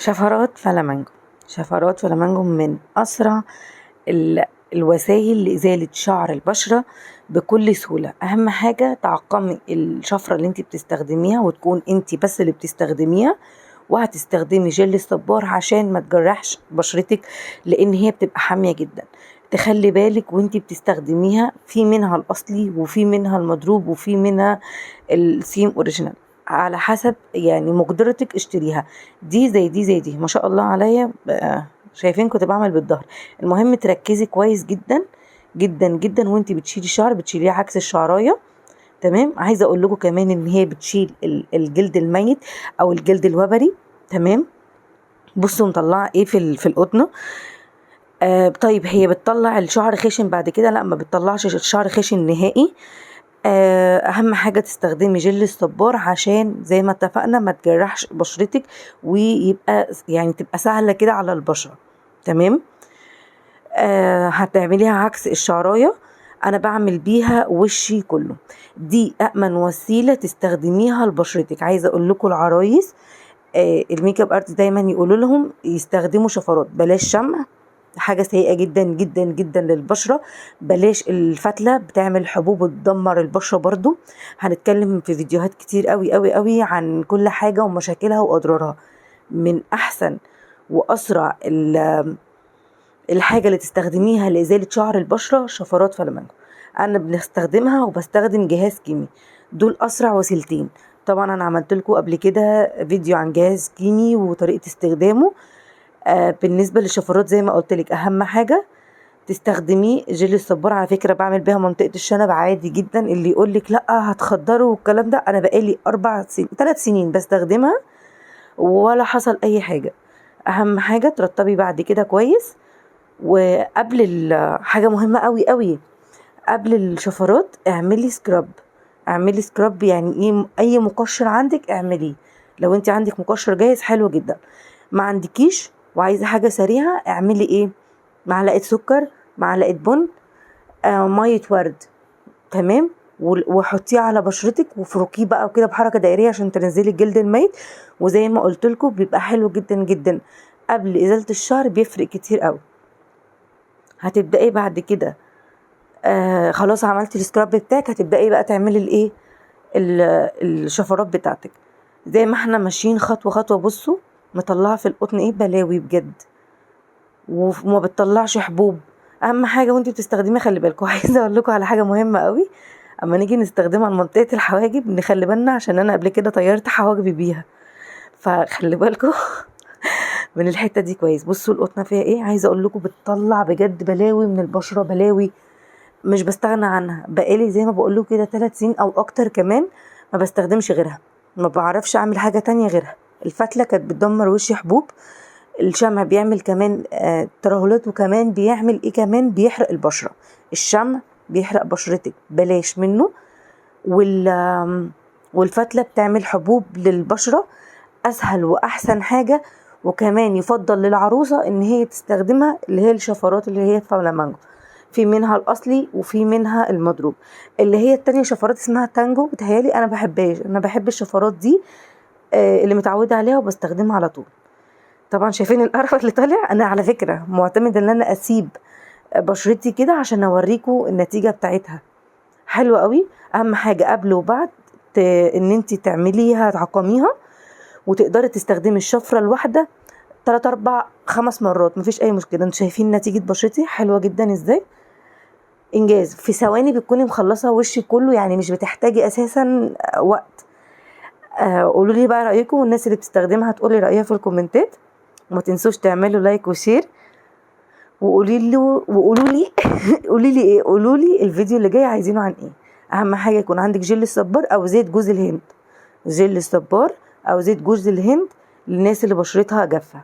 شفرات فلامينجو. شفرات فلامينجو من أسرع الوسائل لإزالة شعر البشرة بكل سهولة. أهم حاجة تعقمي الشفرة اللي انت بتستخدميها وتكون انت بس اللي بتستخدميها، وهتستخدمي جل الصبار عشان ما تجرحش بشرتك، لأن هي بتبقى حامية جدا. تخلي بالك وانت بتستخدميها، في منها الأصلي وفي منها المضروب وفي منها السيم أوريجينال، على حسب يعني مقدرتك اشتريها. دي زي دي زي دي، ما شاء الله عليا. شايفين كنت بعمل بالظهر. المهم تركزي كويس جدا جدا جدا وانت بتشيلي الشعر، بتشيليه عكس الشعرايه. تمام. عايزه اقول لكم كمان ان هي بتشيل الجلد الميت او الجلد الوبري. تمام. بصوا مطلعه ايه في القطنه. طيب هي بتطلع الشعر خشن بعد كده؟ لا، ما بتطلعش الشعر خشن نهائي. اهم حاجة تستخدمي جل الصبار عشان زي ما اتفقنا ما تجرحش بشرتك، ويبقى يعني تبقى سهلة كده على البشرة. تمام. هتعمليها عكس الشعراية. انا بعمل بيها وشي كله. دي أأمن وسيلة تستخدميها لبشرتك. عايزة اقول لكم العرايس الميك اب ارتست دايما يقولوا لهم يستخدموا شفرات، بلاش شمع، حاجة سيئة جدا جدا جدا للبشرة. بلاش الفتلة، بتعمل حبوب وتدمر البشرة برضو. هنتكلم في فيديوهات كتير قوي قوي قوي عن كل حاجة ومشاكلها وأضرارها. من أحسن وأسرع الحاجة اللي تستخدميها لإزالة شعر البشرة شفرات فلامينجو. أنا بنستخدمها وبستخدم جهاز كيمي، دول أسرع وسيلتين. طبعا أنا عملت لكم قبل كده فيديو عن جهاز كيمي وطريقة استخدامه. بالنسبة للشفرات زي ما قلت لك، أهم حاجة تستخدمي جل الصبار. على فكرة بعمل بيها منطقة الشنب عادي جدا. اللي يقول لك لا هتخدره والكلام ده، أنا بقالي 3 سنين بستخدمها ولا حصل أي حاجة. أهم حاجة ترطبي بعد كده كويس. وقبل حاجة مهمة قوي قوي، قبل الشفرات اعملي سكراب. اعملي سكراب يعني ايه؟ أي مقشر عندك اعمليه. لو انت عندك مقشر جاهز حلو جدا. ما عندكيش وعايزة حاجة سريعة، اعملي ايه؟ معلقة سكر، معلقة بن، مية ورد. تمام. وحطيه على بشرتك وفركيه بقى وكده بحركة دائرية عشان تنزلي الجلد الميت. وزي ما قلت لكم بيبقى حلو جدا جدا قبل إزالة الشعر، بيفرق كتير قوي. هتبدأي بعد كده خلاص عملتي السكراب بتاعك، هتبدأي بقى تعملي الايه، الشفرات بتاعتك زي ما احنا ماشيين خطوة خطوة. بصوا مطلعة في القطن ايه بلاوي بجد، وما بتطلعش حبوب. اهم حاجه وانت بتستخدميها خلي بالكم. عايزه اقول لكم على حاجه مهمه قوي. اما نيجي نستخدمها لمنطقه الحواجب نخلي بالنا، عشان انا قبل كده طيرت حواجبي بيها، فخلي بالكم من الحته دي كويس. بصوا القطنه فيها ايه. عايزه اقول لكم بتطلع بجد بلاوي من البشره، بلاوي مش بستغنى عنها. بقالي زي ما بقول لكم كده 3 سنين او اكتر كمان ما بستخدمش غيرها، ما بعرفش اعمل حاجه تانية غيرها. الفتله كانت بتدمر وشي حبوب، الشمع بيعمل كمان ترهلات، وكمان بيعمل ايه كمان، بيحرق البشرة. الشمع بيحرق بشرتك، بلاش منه. والفتلة بتعمل حبوب للبشرة. اسهل واحسن حاجة، وكمان يفضل للعروسة ان هي تستخدمها اللي هي الشفرات اللي هي فلامينجو. في منها الاصلي وفي منها المضروب. اللي هي التانية شفرات اسمها تانجو، بتهيالي انا بحبهاش. انا بحب الشفرات دي اللي متعودة عليها وبستخدمها على طول. طبعا شايفين القرف اللي طالع. انا على فكرة معتمدة ان انا اسيب بشرتي كده عشان اوريكم النتيجة بتاعتها حلوة قوي. اهم حاجة قبل وبعد ان انت تعمليها تعقميها، وتقدري تستخدمي الشفرة الواحدة 3 4 5 مرات، مفيش اي مشكلة. انتوا شايفين نتيجة بشرتي حلوة جدا ازاي؟ انجاز في ثواني بتكوني مخلصة وشي كله، يعني مش بتحتاجي اساسا وقت. قولوا لي بقى رأيكم، والناس اللي بتستخدمها تقولي رأيها في الكومنتات. وما تنسوش تعملوا لايك وشير، وقولوا لي قولوا لي الفيديو اللي جاي عايزينه عن ايه. اهم حاجه يكون عندك جل الصبار او زيت جوز الهند. جل الصبار او زيت جوز الهند للناس اللي بشرتها جافه.